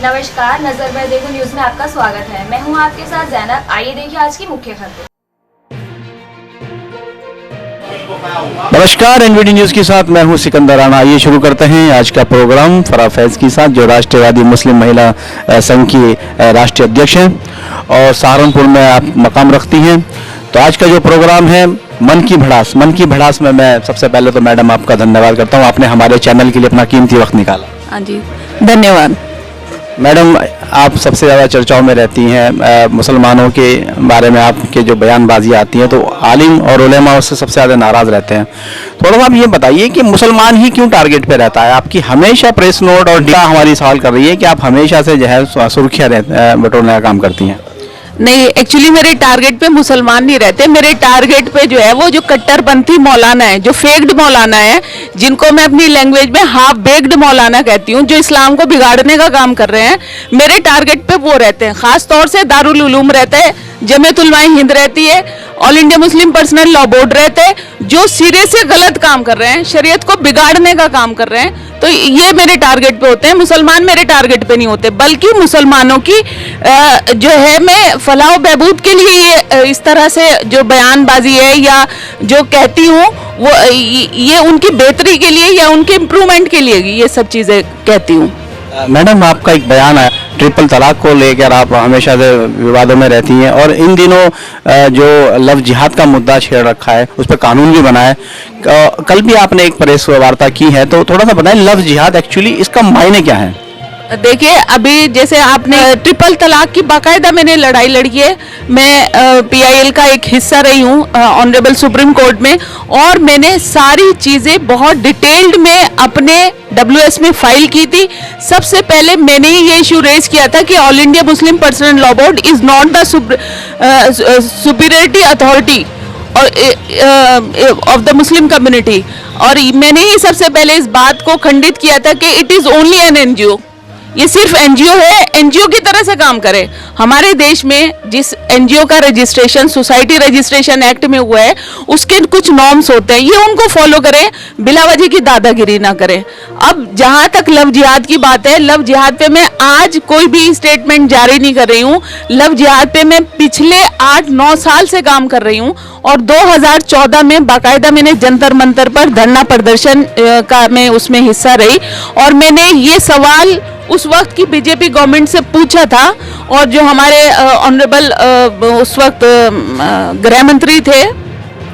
नमस्कार, नजर में देखो न्यूज में आपका स्वागत है। मैं हूं आपके साथ जैनब। आइए देखिए आज की मुख्य खबरें। नमस्कार, एनवीडी न्यूज के साथ मैं हूं सिकंदर राणा। आइए शुरू करते हैं आज का प्रोग्राम फराह फैज के साथ, जो राष्ट्रवादी मुस्लिम महिला संघ की राष्ट्रीय अध्यक्ष हैं और सहारनपुर में आप मकाम रखती हैं। तो आज का जो प्रोग्राम है मन की भड़ास में मैं सबसे पहले तो मैडम आपका धन्यवाद करता हूं, आपने हमारे चैनल के लिए अपना कीमती वक्त निकाला। हाँ जी, धन्यवाद। मैडम, आप सबसे ज़्यादा चर्चाओं में रहती हैं, मुसलमानों के बारे में आपके जो बयानबाजी आती हैं तो आलिम और उलेमा उससे सबसे ज़्यादा नाराज़ रहते हैं। थोड़ा सा आप ये बताइए कि मुसलमान ही क्यों टारगेट पे रहता है? आपकी हमेशा प्रेस नोट और मीडिया हमारी सवाल कर रही है कि आप हमेशा से जो है सुर्खियाँ बटोरने का काम करती हैं। नहीं, एक्चुअली मेरे टारगेट पे मुसलमान नहीं रहते। मेरे टारगेट पे जो है वो जो कट्टरपंथी मौलाना है, जो फेक्ड मौलाना है, जिनको मैं अपनी लैंग्वेज में हाफ बेक्ड मौलाना कहती हूँ, जो इस्लाम को बिगाड़ने का काम कर रहे हैं, मेरे टारगेट पे वो रहते हैं। खास तौर से दारुल उलूम रहता है, जमीयत उलमा हिंद रहती है, all India Muslim personal law board रहता है, जो सिरे से गलत काम कर रहे हैं, शरीयत को बिगाड़ने का काम कर रहे हैं। तो ये मेरे टारगेट पे होते हैं। मुसलमान मेरे टारगेट पे नहीं होते, बल्कि मुसलमानों की जो है मैं फलाह बहबूद के लिए ये इस तरह से जो बयानबाजी है या जो कहती हूँ वो ये उनकी बेहतरी के लिए या उनके इम्प्रूवमेंट के लिए ये सब चीज़ें कहती हूँ। मैडम, आपका एक बयान है ट्रिपल तलाक को लेकर, आप हमेशा से विवादों में रहती हैं और इन दिनों जो लव जिहाद का मुद्दा छेड़ रखा है उस पर कानून भी बना है। कल भी आपने एक प्रेस वार्ता की है, तो थोड़ा सा बताएं लव जिहाद एक्चुअली इसका मायने क्या है? देखिए, अभी जैसे आपने ट्रिपल तलाक की बाकायदा मैंने लड़ाई लड़ी है। मैं पीआईएल का एक हिस्सा रही हूँ ऑनरेबल सुप्रीम कोर्ट में, और मैंने सारी चीज़ें बहुत डिटेल्ड में अपने WS में फाइल की थी। सबसे पहले मैंने ही ये इशू रेज किया था कि all India Muslim personal law board is not the superiority authority of the Muslim community, और मैंने ही सबसे पहले इस बात को खंडित किया था कि it is only an NGO। ये सिर्फ NGO है, NGO की तरह से काम करे। हमारे देश में जिस NGO का रजिस्ट्रेशन सोसाइटी रजिस्ट्रेशन एक्ट में हुआ है उसके कुछ नॉर्म्स होते हैं, ये उनको फॉलो करें, बिलावजी की दादागिरी ना करें। अब जहाँ तक लव जिहाद की बात है, लव जिहाद पे मैं आज कोई भी स्टेटमेंट जारी नहीं कर रही हूँ। लव जिहाद पे मैं पिछले 8-9 साल से काम कर रही हूँ, और 2014 में बाकायदा मैंने जंतर मंतर पर धरना प्रदर्शन का मैं उसमें हिस्सा रही, और मैंने ये सवाल उस वक्त की बीजेपी गवर्नमेंट से पूछा था, और जो हमारे ऑनरेबल उस वक्त गृह मंत्री थे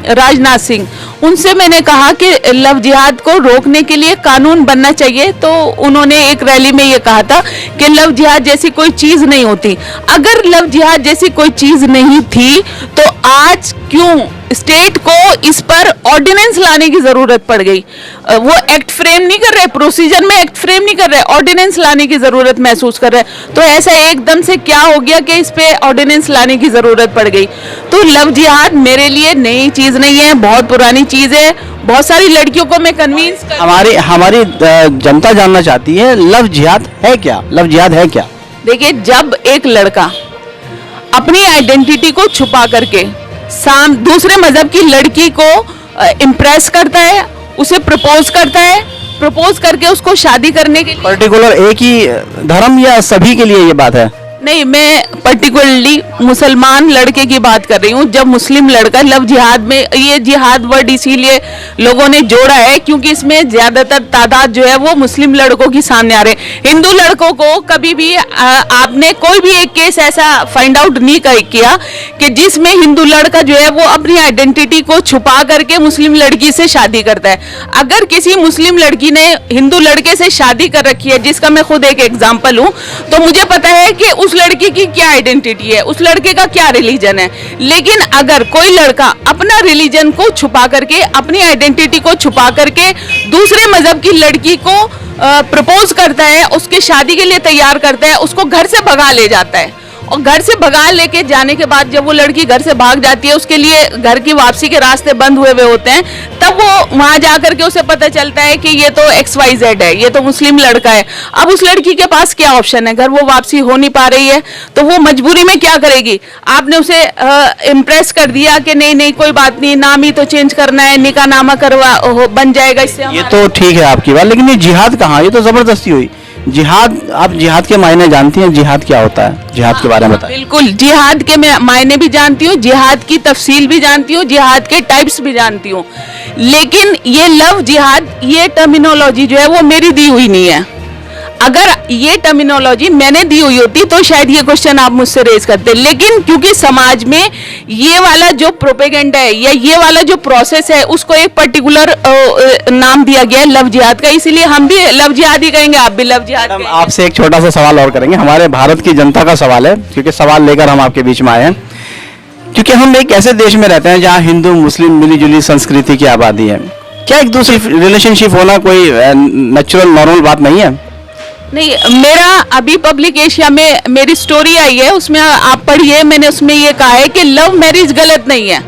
राजनाथ सिंह, उनसे मैंने कहा कि लव जिहाद को रोकने के लिए कानून बनना चाहिए। तो उन्होंने एक रैली में ये कहा था कि लव जिहाद जैसी कोई चीज़ नहीं होती। अगर लव जिहाद जैसी कोई चीज़ नहीं थी तो आज क्यों स्टेट को इस पर ऑर्डिनेंस लाने की जरूरत पड़ गई? वो एक्ट फ्रेम नहीं कर रहे, प्रोसीजर में एक्ट फ्रेम नहीं कर रहे, ऑर्डिनेंस लाने की जरूरत महसूस कर रहे। तो ऐसा एकदम से क्या हो गया कि इस पे ऑर्डिनेंस लाने की जरूरत पड़ गई? तो लव जिहाद मेरे लिए नई चीज नहीं है, बहुत पुरानी चीज है। बहुत सारी लड़कियों को मैं कन्विंस हमारी जनता जानना चाहती है लव जिहाद है क्या? लव जिहाद है क्या? देखिए, जब एक लड़का अपनी आइडेंटिटी को छुपा करके दूसरे मजहब की लड़की को इम्प्रेस करता है, उसे प्रपोज करता है, प्रपोज करके उसको शादी करने के लिए, पर्टिकुलर एक ही धर्म या सभी के लिए ये बात है? नहीं, मैं पर्टिकुलरली मुसलमान लड़के की बात कर रही हूँ। जब मुस्लिम लड़का लव जिहाद में, ये जिहाद वर्ड इसीलिए लोगों ने जोड़ा है क्योंकि इसमें ज्यादातर तादाद जो है वो मुस्लिम लड़कों की सामने आ रहे हैं। हिंदू लड़कों को कभी भी आपने कोई भी एक केस ऐसा फाइंड आउट नहीं किया कि जिसमें हिंदू लड़का जो है वो अपनी आइडेंटिटी को छुपा करके मुस्लिम लड़की से शादी करता है। अगर किसी मुस्लिम लड़की ने हिंदू लड़के से शादी कर रखी है, जिसका मैं खुद एक एग्जाम्पल हूँ, तो मुझे पता है कि उस लड़की की क्या आइडेंटिटी है, उस लड़के का क्या रिलीजन है। लेकिन अगर कोई लड़का अपना रिलीजन को छुपा करके, अपनी आइडेंटिटी को छुपा करके दूसरे मजहब की लड़की को प्रपोज करता है, उसके शादी के लिए तैयार करता है, उसको घर से भगा ले जाता है, और घर से भगा लेके जाने के बाद जब वो लड़की घर से भाग जाती है, उसके लिए घर की वापसी के रास्ते बंद हुए होते हैं, तब वो वहां जाकर के उसे पता चलता है कि ये तो XYZ है, ये तो मुस्लिम लड़का है। अब उस लड़की के पास क्या ऑप्शन है? घर वो वापसी हो नहीं पा रही है, तो वो मजबूरी में क्या करेगी? आपने उसे इम्प्रेस कर दिया कि नहीं नहीं कोई बात नहीं, नाम ही तो चेंज करना है, निकाहनामा करवा बन जाएगा इससे। ये तो ठीक है आपकी बात, लेकिन ये जिहाद कहाँ? ये तो जबरदस्ती हुई। जिहाद, आप जिहाद के मायने जानती हैं? जिहाद क्या होता है, जिहाद के बारे में बताएं। बिल्कुल, जिहाद के मैं मायने भी जानती हूँ, जिहाद की तफसील भी जानती हूँ, जिहाद के टाइप्स भी जानती हूँ, लेकिन ये लव जिहाद, ये टर्मिनोलॉजी जो है वो मेरी दी हुई नहीं है। अगर ये टर्मिनोलॉजी मैंने दी हुई होती तो शायद ये क्वेश्चन आप मुझसे रेज करते, लेकिन क्योंकि समाज में ये वाला जो प्रोपेगेंडा है या ये वाला जो प्रोसेस है उसको एक पर्टिकुलर नाम दिया गया है लव जिहाद का, इसीलिए हम भी लव जिहाद ही कहेंगे, आप भी लव जिहाद हम कहेंगे। आपसे एक छोटा सा सवाल और करेंगे, हमारे भारत की जनता का सवाल है, क्योंकि सवाल लेकर हम आपके बीच में आए हैं। क्योंकि हम एक ऐसे देश में रहते हैं जहाँ हिंदू मुस्लिम मिली जुली संस्कृति की आबादी है, क्या एक दूसरे रिलेशनशिप होना कोई नेचुरल नॉर्मल बात नहीं है? नहीं, मेरा अभी पब्लिक एशिया में मेरी स्टोरी आई है, उसमें आप पढ़िए, मैंने उसमें ये कहा है कि लव मैरिज गलत नहीं है,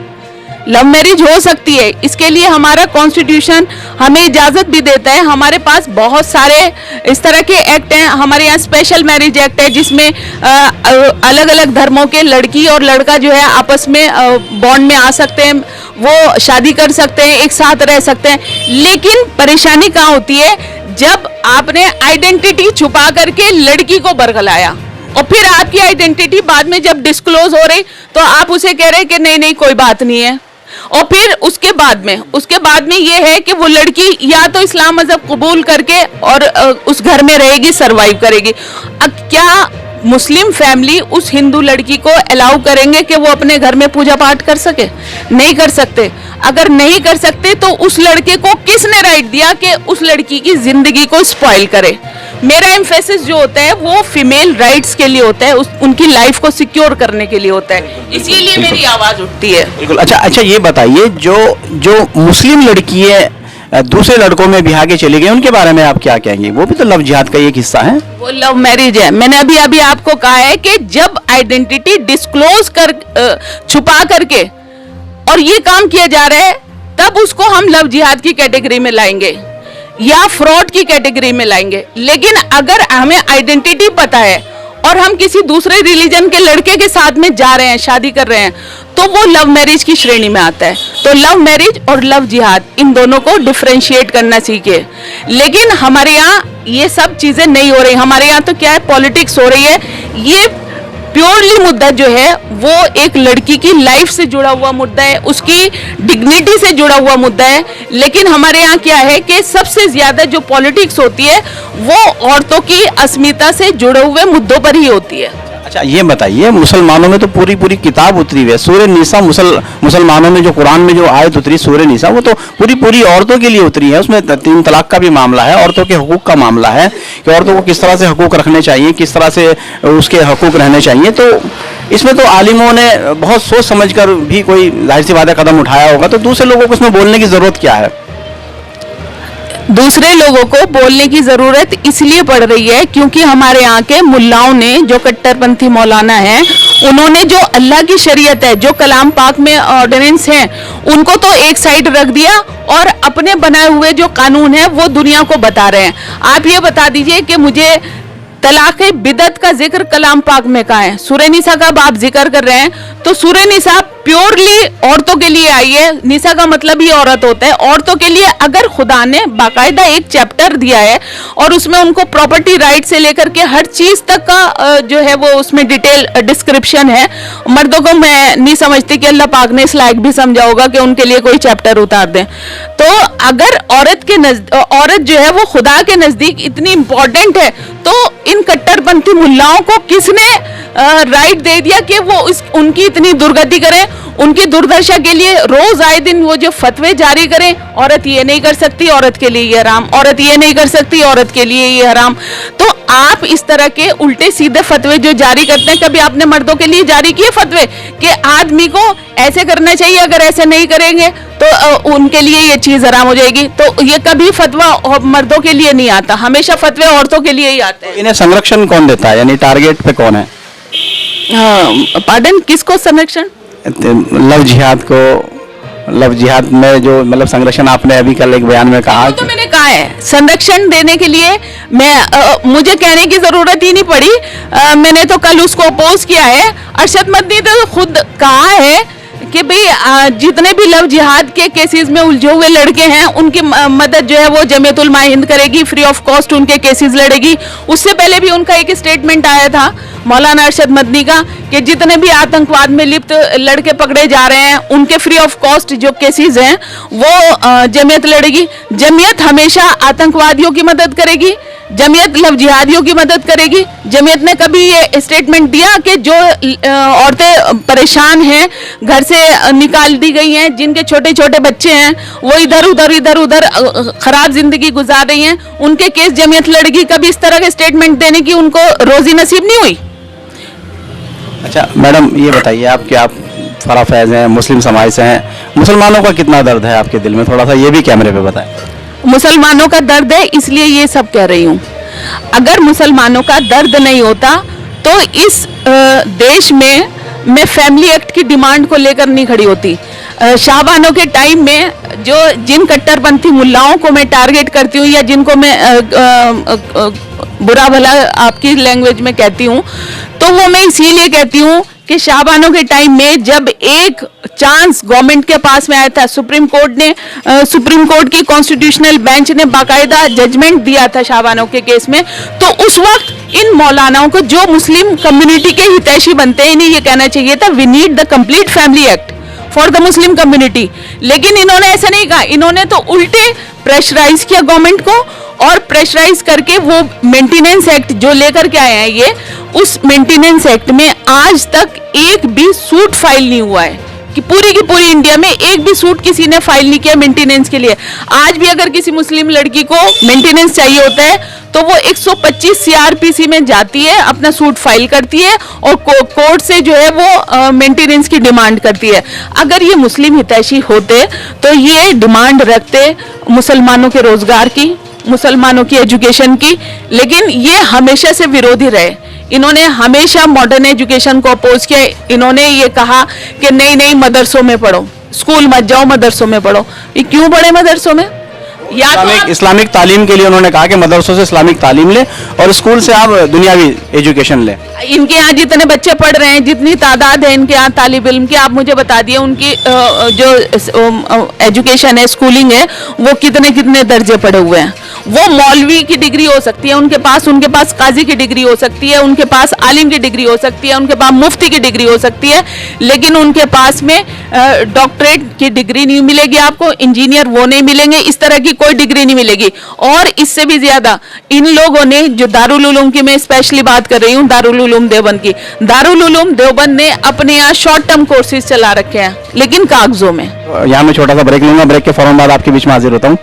लव मैरिज हो सकती है, इसके लिए हमारा कॉन्स्टिट्यूशन हमें इजाज़त भी देता है। हमारे पास बहुत सारे इस तरह के एक्ट हैं, हमारे यहाँ स्पेशल मैरिज एक्ट है जिसमें अलग अलग धर्मों के लड़की और लड़का जो है आपस में बॉन्ड में आ सकते हैं, वो शादी कर सकते हैं, एक साथ रह सकते हैं। लेकिन परेशानी कहाँ होती है, जब आपने आइडेंटिटी छुपा करके लड़की को बरगलाया और फिर आपकी आइडेंटिटी बाद में जब डिस्क्लोज हो रही तो आप उसे कह रहे कि नहीं नहीं कोई बात नहीं है, और फिर उसके बाद में ये है कि वो लड़की या तो इस्लाम मजहब कबूल करके और उस घर में रहेगी, सरवाइव करेगी। अब क्या मुस्लिम फैमिली उस हिंदू लड़की को अलाउ करेंगे कि वो अपने घर में पूजा पाठ कर सके? नहीं कर सकते। अगर नहीं कर सकते तो उस लड़के को किसने राइट दिया कि उस लड़की की जिंदगी को स्पॉइल करे? मेरा एम्फेसिस जो होता है वो फीमेल राइट्स के लिए होता है, उनकी लाइफ को सिक्योर करने के लिए होता है, इसीलिए मेरी आवाज उठती है। बिल्कुल। अच्छा, ये बताइए, जो मुस्लिम लड़की है दूसरे लड़कों में बिहा के चली गई, उनके बारे में आप क्या कहेंगे? वो भी तो लव जिहाद का एक हिस्सा है। वो लव मैरिज है। मैंने अभी आपको कहा है कि जब आइडेंटिटी डिस्क्लोज कर छुपा करके और ये काम किया जा रहा है तब उसको हम लव जिहाद की कैटेगरी में लाएंगे या फ्रॉड की कैटेगरी में लाएंगे। लेकिन अगर हमें आइडेंटिटी पता है और हम किसी दूसरे रिलीजन के लड़के के साथ में जा रहे हैं, शादी कर रहे हैं, तो वो लव मैरिज की श्रेणी में आता है। तो लव मैरिज और लव जिहाद इन दोनों को डिफरेंशिएट करना सीखे। लेकिन हमारे यहाँ ये सब चीजें नहीं हो रही। हमारे यहाँ तो क्या है, पॉलिटिक्स हो रही है। ये प्योरली मुद्दा जो है वो एक लड़की की लाइफ से जुड़ा हुआ मुद्दा है, उसकी डिग्निटी से जुड़ा हुआ मुद्दा है। लेकिन हमारे यहाँ क्या है कि सबसे ज्यादा जो पॉलिटिक्स होती है वो औरतों की अस्मिता से जुड़े हुए मुद्दों पर ही होती है। अच्छा, ये बताइए, मुसलमानों में तो पूरी किताब उतरी हुई है, सूरह निसा। मुसलमानों में जो कुरान में जो आयत उतरी सूरह निसा, वो तो पूरी औरतों के लिए उतरी है। उसमें 3 तलाक का भी मामला है, औरतों के हकूक का मामला है कि औरतों को किस तरह से हकूक रखने चाहिए, किस तरह से उसके हकूक रहने चाहिए। तो इसमें तो आलिमों ने बहुत सोच समझ कर भी कोई जाहिर सी बात है कदम उठाया होगा, तो दूसरे लोगों को इसमें बोलने की जरूरत क्या है? दूसरे लोगों को बोलने की जरूरत इसलिए पड़ रही है क्योंकि हमारे यहाँ के मुल्लाओं ने, जो कट्टरपंथी मौलाना हैं, उन्होंने जो अल्लाह की शरीयत है, जो कलाम पाक में ऑर्डिनेंस हैं, उनको तो एक साइड रख दिया और अपने बनाए हुए जो कानून है वो दुनिया को बता रहे हैं। आप ये बता दीजिए कि मुझे तलाक़ बिदअत का जिक्र कलाम पाक में कहाँ है? सूरह निसा का आप जिक्र कर रहे हैं, तो सूरह निसा प्योरली औरतों के लिए आई है। निसा का मतलब ही औरत होता है। औरतों के लिए अगर खुदा ने बाकायदा एक चैप्टर दिया है और उसमें उनको प्रॉपर्टी राइट से लेकर के हर चीज तक का जो है वो उसमें डिटेल डिस्क्रिप्शन है। मर्दों को मैं नहीं समझती कि अल्लाह पाक ने इस लायक भी समझा होगा कि उनके लिए कोई चैप्टर उतार दें। तो अगर औरत जो है वो खुदा के नजदीक इतनी इंपॉर्टेंट है, तो इन कट्टरपंथी मुल्लाओं को किसने राइट दे दिया कि वो उनकी इतनी दुर्गति करें, उनकी दुर्दशा के लिए रोज आए दिन वो जो फतवे जारी करें? औरत ये नहीं कर सकती, औरत के लिए ये हराम, औरत ये नहीं कर सकती, औरत के लिए ये हराम। तो आप इस तरह के उल्टे सीधे फतवे जो जारी करते हैं, कभी आपने मर्दों के लिए जारी किए फतवे कि आदमी को ऐसे करना चाहिए, अगर ऐसे नहीं करेंगे तो उनके लिए ये चीज हराम हो जाएगी? तो ये कभी फतवा मर्दों के लिए नहीं आता, हमेशा फतवे औरतों के लिए ही आते हैं। इन्हें संरक्षण कौन देता है, यानी टारगेट पे कौन है? पार्डन, किसको संरक्षण? लव जिहाद में जो मतलब संरक्षण आपने अभी कल एक बयान में कहा। तो मैंने कहा है संरक्षण देने के लिए मुझे कहने की जरूरत ही नहीं पड़ी। मैंने तो कल उसको अपोज किया है। अरशद मदनी तो खुद कहा है कि भाई जितने भी लव जिहाद के केसेस में उलझे हुए लड़के हैं उनकी मदद जो है वो जमीयतुल उलमा हिंद करेगी, फ्री ऑफ कॉस्ट उनके केसेस लड़ेगी। उससे पहले भी उनका एक स्टेटमेंट आया था मौलाना अरशद मदनी का कि जितने भी आतंकवाद में लिप्त लड़के पकड़े जा रहे हैं उनके फ्री ऑफ कॉस्ट जो केसेस हैं वो जमीयत लड़ेगी। जमीयत हमेशा आतंकवादियों की मदद करेगी, जमीयत लव जिहादियों की मदद करेगी। जमीयत ने कभी ये स्टेटमेंट दिया कि जो औरतें परेशान हैं, घर से निकाल दी गई हैं, जिनके छोटे छोटे बच्चे हैं, वो इधर उधर खराब जिंदगी गुजार रही हैं, उनके केस जमीयत लड़ेगी। कभी इस तरह के स्टेटमेंट देने की उनको रोजी नसीब नहीं हुई। अच्छा मैडम, ये बताइए आप कि आप फरा फैज हैं, मुस्लिम समाज से हैं, मुसलमानों का कितना दर्द है आपके दिल में, थोड़ा सा ये भी कैमरे पे बताएं। मुसलमानों का दर्द है इसलिए ये सब कह रही हूँ। अगर मुसलमानों का दर्द नहीं होता तो इस देश में मैं फैमिली एक्ट की डिमांड को लेकर नहीं खड़ी होती। शाहबानों के टाइम में जिन कट्टरपंथी मुल्लाओं को मैं टारगेट करती हूँ या जिनको मैं बुरा भला आपकी लैंग्वेज में कहती हूँ, तो वो मैं इसीलिए कहती हूँ कि शाहबानों के टाइम में जब एक चांस गवर्नमेंट के पास में आया था, सुप्रीम कोर्ट की कॉन्स्टिट्यूशनल बेंच ने बाकायदा जजमेंट दिया था शाहबानों के केस में, तो उस वक्त इन मौलानाओं को जो मुस्लिम कम्युनिटी के हितैषी बनते हैं इन्हें ये कहना चाहिए था we need the complete family act for the Muslim community. लेकिन इन्होंने ऐसा नहीं कहा, इन्होंने तो उल्टे प्रेशराइज किया गवर्नमेंट को और प्रेशराइज करके वो मेंटेनेंस एक्ट जो लेकर के आए हैं ये, उस मेंटेनेंस एक्ट में आज तक एक भी सूट फाइल नहीं हुआ है कि पूरी की पूरी इंडिया में एक भी सूट किसी ने फाइल नहीं किया मेंटेनेंस के लिए। आज भी अगर किसी मुस्लिम लड़की को मेंटेनेंस चाहिए होता है तो वो 125 सीआरपीसी में जाती है, अपना सूट फाइल करती है और कोर्ट से जो है वो मेंटेनेंस की डिमांड करती है। अगर ये मुस्लिम हितैषी होते तो ये डिमांड रखते मुसलमानों के रोजगार की, मुसलमानों की एजुकेशन की, लेकिन ये हमेशा से विरोधी रहे। इन्होंने हमेशा मॉडर्न एजुकेशन को अपोज किया। इन्होंने ये कहा कि नहीं मदरसों में पढ़ो, स्कूल मत जाओ, मदरसों में पढ़ो। ये क्यों पढ़े मदरसों में? या तो इस्लामिक तालीम के लिए उन्होंने कहा कि मदरसों से इस्लामिक तालीम ले और स्कूल से आप दुनियावी एजुकेशन ले। इनके यहाँ जितने बच्चे पढ़ रहे हैं, जितनी तादाद है इनके यहाँ तालिब इल्म की, आप मुझे बता दिए उनकी जो एजुकेशन है, स्कूलिंग है, वो कितने कितने दर्जे पढ़े हुए हैं। वो मौलवी की डिग्री हो सकती है उनके पास काजी की डिग्री हो सकती है, उनके पास आलिम की डिग्री हो सकती है, उनके पास मुफ्ती की डिग्री हो सकती है, लेकिन उनके पास में डॉक्टरेट की डिग्री नहीं मिलेगी आपको, इंजीनियर वो नहीं मिलेंगे, इस तरह की कोई डिग्री नहीं मिलेगी। और इससे भी ज्यादा इन लोगों ने जो दारुल उलूम की मैं स्पेशली बात कर रही हूँ, दारुल उलूम देवबंद की, दारुल उलूम देवबंद ने अपने यहाँ शॉर्ट टर्म कोर्सेज चला रखे हैं लेकिन कागजों में। यहाँ मैं छोटा सा ब्रेक लूंगा, ब्रेक के फौरन बाद आपके बीच में हाजिर होता हूँ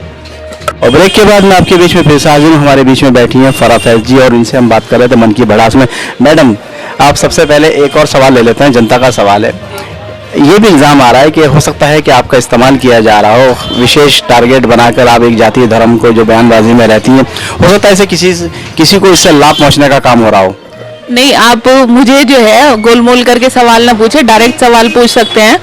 और ब्रेक के बाद मैं आपके बीच में फिर से हाजिर हूँ। हमारे बीच में बैठी हैं फरा फैज जी और इनसे हम बात कर रहे थे मन की भड़ास में। मैडम, आप सबसे पहले एक और सवाल ले लेते हैं, जनता का सवाल है। ये भी इल्ज़ाम आ रहा है कि हो सकता है कि आपका इस्तेमाल किया जा रहा हो, विशेष टारगेट बनाकर आप एक जातीय धर्म को जो बयानबाजी में रहती हैं, हो सकता है इसे किसी को इससे लाभ पहुंचने का काम हो रहा हो। नहीं, आप मुझे जो है गोलमोल करके सवाल ना पूछे, डायरेक्ट सवाल पूछ सकते हैं।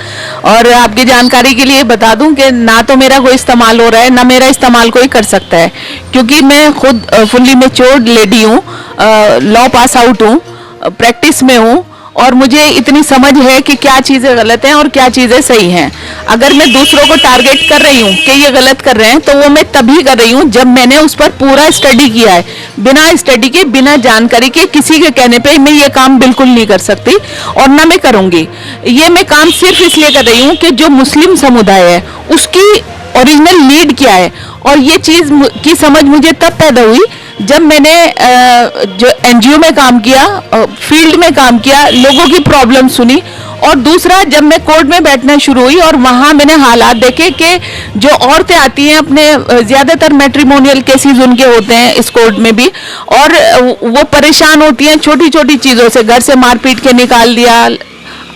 और आपकी जानकारी के लिए बता दूं कि ना तो मेरा कोई इस्तेमाल हो रहा है, ना मेरा इस्तेमाल कोई कर सकता है, क्योंकि मैं खुद फुल्ली मैच्योर्ड लेडी हूँ, लॉ पास आउट हूँ, प्रैक्टिस में हूँ और मुझे इतनी समझ है कि क्या चीज़ें गलत हैं और क्या चीज़ें सही हैं। अगर मैं दूसरों को टारगेट कर रही हूँ कि ये गलत कर रहे हैं, तो वो मैं तभी कर रही हूँ जब मैंने उस पर पूरा स्टडी किया है। बिना स्टडी के, बिना जानकारी के, किसी के कहने पे मैं ये काम बिल्कुल नहीं कर सकती और ना मैं करूँगी। ये मैं काम सिर्फ इसलिए कर रही हूँ कि जो मुस्लिम समुदाय है उसकी ओरिजिनल नीड क्या है, और ये चीज़ की समझ मुझे तब पैदा हुई जब मैंने जो एनजीओ में काम किया, फील्ड में काम किया, लोगों की प्रॉब्लम सुनी, और दूसरा जब मैं कोर्ट में बैठना शुरू हुई और वहाँ मैंने हालात देखे कि जो औरतें आती हैं अपने, ज़्यादातर मैट्रिमोनियल केसेस उनके होते हैं इस कोर्ट में भी, और वो परेशान होती हैं छोटी छोटी चीज़ों से। घर से मार पीट के निकाल दिया,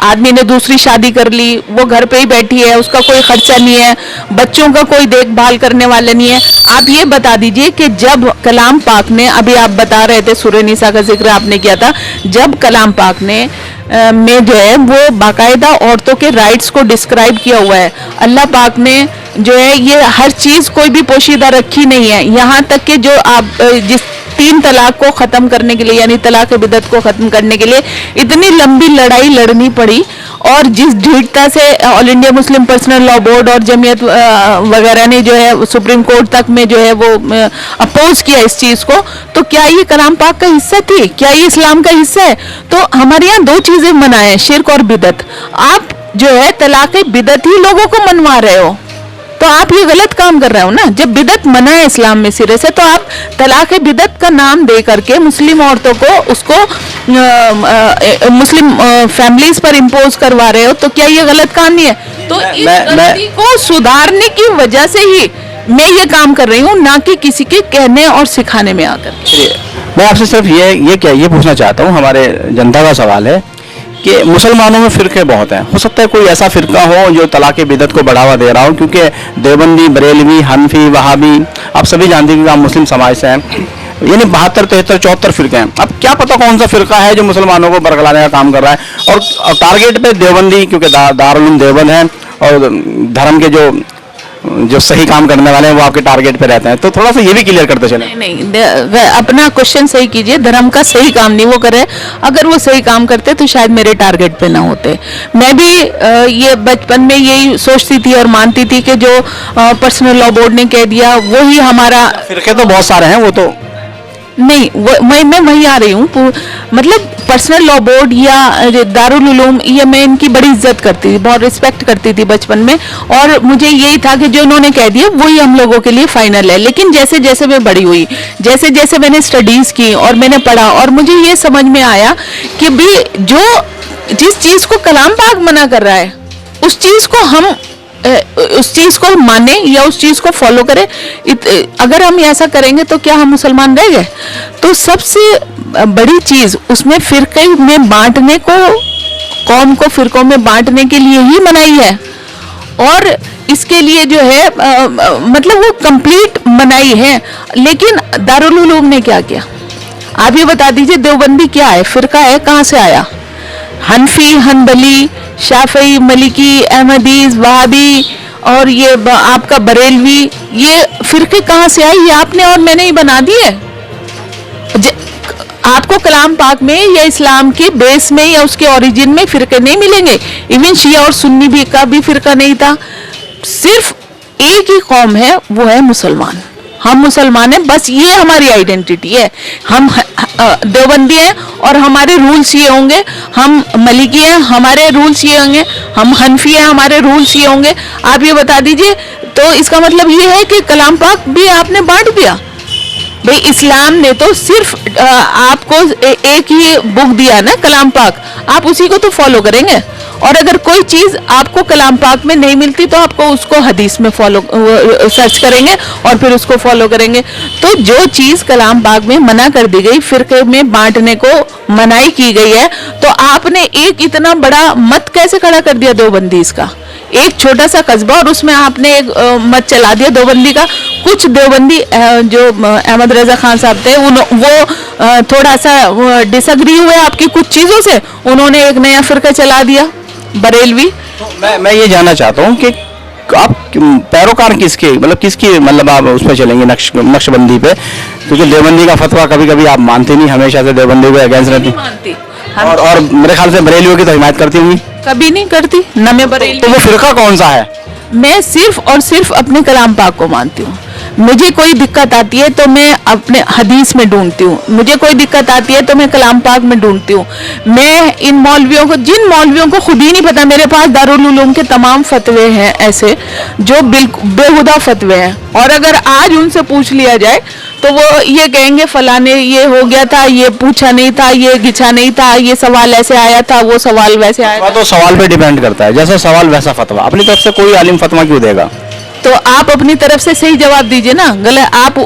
आदमी ने दूसरी शादी कर ली, वो घर पे ही बैठी है, उसका कोई खर्चा नहीं है, बच्चों का कोई देखभाल करने वाला नहीं है। आप ये बता दीजिए कि जब कलाम पाक ने, अभी आप बता रहे थे सूरह निसा का जिक्र आपने किया था, जब कलाम पाक ने में जो है वो बाकायदा औरतों के राइट्स को डिस्क्राइब किया हुआ है। अल्लाह पाक ने जो है ये हर चीज़ कोई भी पोशीदा रखी नहीं है, यहाँ तक कि जो आप जिस 3 तलाक को खत्म करने के लिए, यानी तलाक बिदअत को खत्म करने के लिए इतनी लंबी लड़ाई लड़नी पड़ी, और जिस दृढ़ता से all India Muslim personal law board और जमीयत वगैरह ने जो है सुप्रीम कोर्ट तक में जो है वो अपोज किया इस चीज को, तो क्या ये कलाम पाक का हिस्सा थी? क्या ये इस्लाम का हिस्सा है? तो हमारे यहाँ 2 चीजें मना है, शिर्क और बिदअत। आप जो है तलाक बिदअत ही लोगों को मनवा रहे हो, तो आप ये गलत काम कर रहे हो ना। जब बिदअत मना है इस्लाम में सिरे से, तो आप तलाक बिदअत का नाम दे करके मुस्लिम औरतों को उसको मुस्लिम फैमिलीज पर इम्पोज करवा रहे हो, तो क्या ये गलत काम नहीं है? तो इस गलती को सुधारने की वजह से ही मैं ये काम कर रही हूँ, ना कि किसी के कहने और सिखाने में आकर। मैं आपसे सिर्फ ये पूछना चाहता हूँ, हमारे जनता का सवाल है कि मुसलमानों में फ़िरके बहुत हैं। हो सकता है कोई ऐसा फ़िरका हो जो तलाक़ बिदअत को बढ़ावा दे रहा हो, क्योंकि देवबंदी, बरेलवी, हनफी, वहाबी, आप सभी जानते हैं कि आप मुस्लिम समाज से हैं, यानी 72, 73, 74 फ़िरके हैं। अब क्या पता कौन सा फ़िरका है जो मुसलमानों को बरगलाने का काम कर रहा है, और टारगेट पे देवबंदी, क्योंकि दारुल उलूम देवबंद है, और धर्म के जो सही काम करने वाले हैं वो आपके टारगेट पे रहते हैं। तो थोड़ा सा ये भी क्लियर करते चलें। नहीं, अपना क्वेश्चन सही कीजिए। धर्म का सही काम नहीं वो करे, अगर वो सही काम करते तो शायद मेरे टारगेट पे ना होते। मैं भी ये बचपन में यही सोचती थी और मानती थी कि जो पर्सनल लॉ बोर्ड ने कह दिया वही हमारा। फिरके तो बहुत सारे हैं, वो तो नहीं, मैं वही आ रही हूँ। मतलब पर्सनल लॉ बोर्ड या दारुल उलूम, ये मैं इनकी बड़ी इज्जत करती थी, बहुत रिस्पेक्ट करती थी बचपन में, और मुझे यही था कि जो उन्होंने कह दिया वही हम लोगों के लिए फाइनल है। लेकिन जैसे जैसे मैं बड़ी हुई, जैसे जैसे मैंने स्टडीज की और मैंने पढ़ा, और मुझे ये समझ में आया कि भी जिस चीज को कलाम पाक मना कर रहा है उस चीज को माने या उस चीज को फॉलो करें। अगर हम ऐसा करेंगे तो क्या हम मुसलमान रह गए? तो सबसे बड़ी चीज उसमें फिरके में बांटने को, कौम को फिरकों में बांटने के लिए ही मनाई है, और इसके लिए जो है मतलब वो कंप्लीट मनाई है। लेकिन दारुल उलूम ने क्या किया? आप ये बता दीजिए, देवबंदी क्या है? फिरका है, कहाँ से आया? हनफी, हनबली, शाफई, मलिकी, अहमदीज, वहाबी और ये आपका बरेलवी, ये फिरके कहाँ से आए? ये आपने और मैंने ही बना दिए। आपको कलाम पाक में या इस्लाम के बेस में या उसके ओरिजिन में फिरके नहीं मिलेंगे। इवन शिया और सुन्नी भी का भी फिरका नहीं था। सिर्फ एक ही कौम है, वो है मुसलमान। हम मुसलमान हैं, बस ये हमारी आइडेंटिटी है। हम देवबंदी हैं और हमारे रूल्स ये होंगे। हम मलिकी हैं, हमारे रूल्स ये होंगे। हम हनफी हैं, हमारे रूल्स ये होंगे। आप ये बता दीजिए, तो इसका मतलब ये है कि कलाम पाक भी आपने बांट दिया। भाई इस्लाम ने तो सिर्फ आपको एक ही बुक दिया ना, कलाम पाक, आप उसी को तो फॉलो करेंगे। और अगर कोई चीज आपको कलाम पाक में नहीं मिलती तो आपको उसको हदीस में फॉलो सर्च करेंगे और फिर उसको फॉलो करेंगे। तो जो चीज कलाम पाक में मना कर दी गई, फिरके में बांटने को मनाही की गई है, तो आपने एक इतना बड़ा मत कैसे खड़ा कर दिया देवबंदी का? एक छोटा सा कस्बा और उसमें आपने एक मत चला दिया देवबंदी का। कुछ देवबंदी जो अहमद रजा खान साहब थे, वो थोड़ा सा डिसएग्री हुए आपकी कुछ चीजों से, उन्होंने एक नया फिरका चला दिया, बरेलवी। तो मैं ये जानना चाहता हूँ कि आप पैरोकार किसके, मतलब किसकी, मतलब आप उस पर चलेंगे नक्शबंदी पे? क्योंकि देवबंदी का फतवा कभी कभी आप मानते नहीं, हमेशा से देवबंदी को अगेंस्ट रहती मानती। और मेरे ख्याल से बरेलियों की तो हिमायत करती होंगी। कभी नहीं करती ना मैं बरेली। तो वो फिरका कौन सा है? मैं सिर्फ और सिर्फ अपने कलाम पाक को मानती हूँ। मुझे कोई दिक्कत आती है तो मैं अपने हदीस में ढूंढती हूँ, मुझे कोई दिक्कत आती है तो मैं कलाम पाक में ढूंढती हूँ। मैं इन मौलवियों को, जिन मौलवियों को खुद ही नहीं पता, मेरे पास दारुल उलूम के तमाम फतवे हैं ऐसे जो बिल्कुल बेहुदा फतवे हैं, और अगर आज उनसे पूछ लिया जाए तो वो ये कहेंगे फलाने ये हो गया था, ये पूछा नहीं था, ये घिंचा नहीं था, ये सवाल ऐसे आया था, वो सवाल वैसे आया था। तो सवाल पे डिपेंड करता है, जैसा सवाल वैसा फतवा। अपनी तरफ से कोई आलिम फतवा क्यों देगा? तो आप अपनी तरफ से सही जवाब दीजिए ना। गलत आप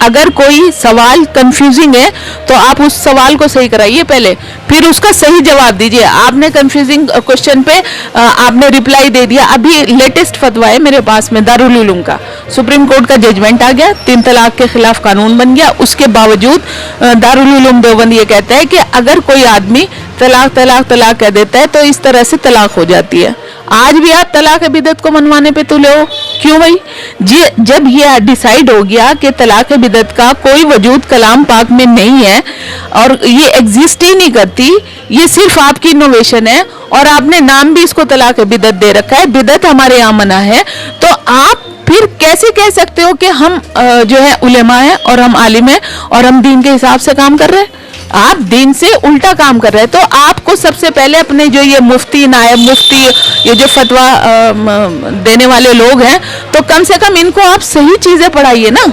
अगर कोई सवाल कंफ्यूजिंग है तो आप उस सवाल को सही कराइए पहले, फिर उसका सही जवाब दीजिए। आपने कंफ्यूजिंग क्वेश्चन पे आपने रिप्लाई दे दिया। अभी लेटेस्ट फतवा है मेरे पास में दारुल उलूम का, सुप्रीम कोर्ट का जजमेंट आ गया, 3 तलाक के खिलाफ कानून बन गया। उसके बावजूद दारुल उलूम देवबंद ये कहता है कि अगर कोई आदमी तलाक तलाक तलाक कह देता है तो इस तरह से तलाक हो जाती है। आज भी आप तलाक बिदत को मनवाने पे तुले हो, क्यों भाई? जब ये डिसाइड हो गया कि तलाक बिदत का कोई वजूद कलाम पाक में नहीं है और ये एग्जिस्ट ही नहीं करती, ये सिर्फ आपकी इनोवेशन है और आपने नाम भी इसको तलाक बिदत दे रखा है, बिदत हमारे यहाँ मना है, तो आप फिर कैसे कह सकते हो कि हम जो है उलेमा है और हम आलिम है और हम दीन के हिसाब से काम कर रहे हैं? आप दीन से उल्टा काम कर रहे हैं। तो आपको सबसे पहले अपने जो ये मुफ्ती, नायब मुफ्ती, ये जो फतवा देने वाले लोग हैं, तो कम से कम इनको आप सही चीजें पढ़ाइए ना।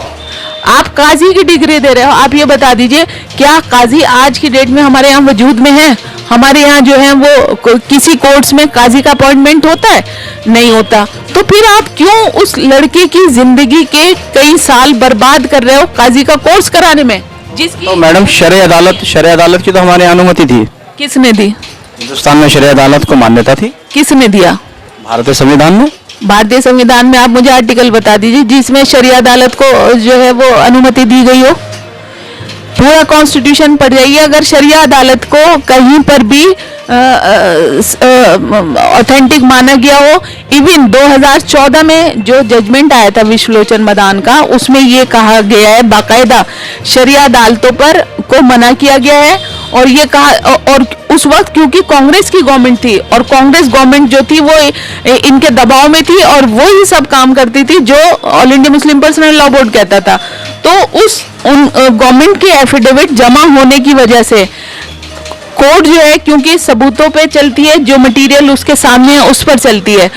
आप काजी की डिग्री दे रहे हो, आप ये बता दीजिए क्या काजी आज की डेट में हमारे यहाँ वजूद में है? हमारे यहाँ जो है वो किसी कोर्ट्स में काजी का अपॉइंटमेंट होता है? नहीं होता। तो फिर आप क्यों उस लड़के की जिंदगी के कई साल बर्बाद कर रहे हो काजी का कोर्स कराने में? जिसकी तो मैडम शरई अदालत की तो हमारे यहाँ अनुमति थी। किसने दी? हिंदुस्तान में शरई अदालत को मान्यता थी। किसने दिया? भारतीय संविधान में। भारतीय संविधान में आप मुझे आर्टिकल बता दीजिए जिसमें शरिया अदालत को जो है वो अनुमति दी गई हो। पूरा कॉन्स्टिट्यूशन पढ़ जाइए, अगर शरिया अदालत को कहीं पर भी ऑथेंटिक माना गया हो। इवन 2014 में जो जजमेंट आया था विश्वलोचन मदान का, उसमें ये कहा गया है बाकायदा शरिया अदालतों पर को मना किया गया है और ये कहा, और उस वक्त क्योंकि कांग्रेस की गवर्नमेंट थी और कांग्रेस गवर्नमेंट जो थी वो इनके दबाव में थी और वो ही सब काम करती थी जो all India Muslim personal law board कहता था। तो उन गवर्नमेंट के एफिडेविट जमा होने की वजह से कोर्ट जो है क्योंकि सबूतों पे चलती है, जो मटेरियल उसके सामने है उस पर चलती है,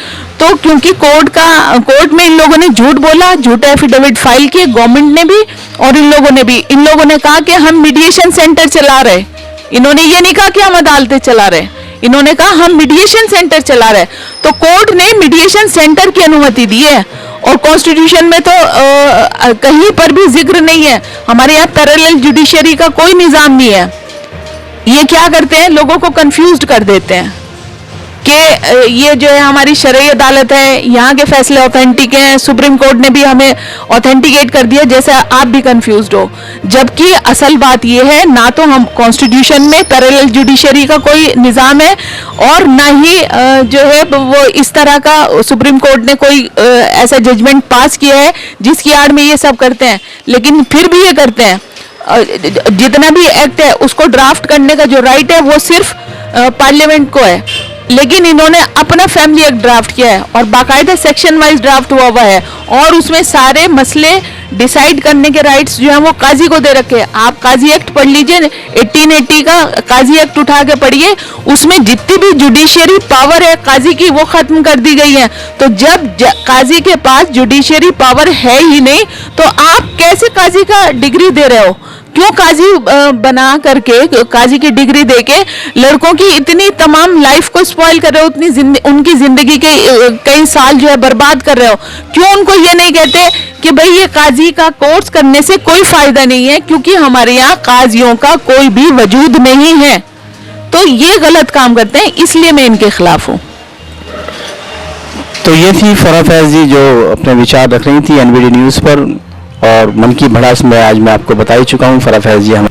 तो क्योंकि कोर्ट में इन लोगों ने झूठ बोला, झूठे एफिडेविट फाइल किए, गवर्नमेंट ने भी और इन लोगों ने कहा कि हम मीडिएशन सेंटर चला रहे। इन्होंने ये नहीं कहा कि हम अदालतें चला रहे, इन्होंने कहा हम मीडिएशन सेंटर चला रहे। तो कोर्ट ने मीडिएशन सेंटर की अनुमति दी है और कॉन्स्टिट्यूशन में तो कहीं पर भी जिक्र नहीं है। हमारे यहाँ पैरेलल जुडिशरी का कोई निजाम नहीं है। ये क्या करते हैं, लोगों को कंफ्यूज्ड कर देते हैं कि ये जो है हमारी शरई अदालत है, यहाँ के फैसले ऑथेंटिक हैं, सुप्रीम कोर्ट ने भी हमें ऑथेंटिकेट कर दिया, जैसे आप भी कंफ्यूज्ड हो। जबकि असल बात ये है, ना तो हम कॉन्स्टिट्यूशन में पैरेलल जुडिशरी का कोई निज़ाम है और ना ही जो है वो इस तरह का सुप्रीम कोर्ट ने कोई ऐसा जजमेंट पास किया है जिसकी आड़ में ये सब करते हैं। लेकिन फिर भी ये करते हैं, जितना भी एक्ट है उसको ड्राफ्ट करने का जो राइट है वो सिर्फ पार्लियामेंट को है, लेकिन इन्होंने अपना फैमिली एक्ट ड्राफ्ट किया है और बाकायदा सेक्शन वाइज ड्राफ्ट हुआ है और उसमें सारे मसले डिसाइड करने के राइट्स जो हैं वो काजी को दे रखे हैं। आप काजी एक्ट पढ़ लीजिए, 1880 का काजी एक्ट उठा के पढ़िए, उसमें जितनी भी जुडिशियरी पावर है काजी की वो खत्म कर दी गई है। तो जब काजी के पास जुडिशियरी पावर है ही नहीं तो आप कैसे काजी का डिग्री दे रहे हो? क्यों काजी बना करके, काजी की डिग्री देके लड़कों की इतनी तमाम लाइफ को स्पॉइल कर रहे हो, उनकी जिंदगी के कई साल जो है बर्बाद कर रहे हो? क्यों उनको ये नहीं कहते कि भाई ये काजी का कोर्स करने से कोई फायदा नहीं है क्योंकि हमारे यहाँ काजियों का कोई भी वजूद नहीं है? तो ये गलत काम करते हैं, इसलिए मैं इनके खिलाफ हूँ। तो ये थी फराह फैज जी जो अपने विचार रख रही थी एनबीडी न्यूज़ पर, और मन की भड़ास में आज मैं आपको बता ही चुका हूँ। फराह फैज जी हमें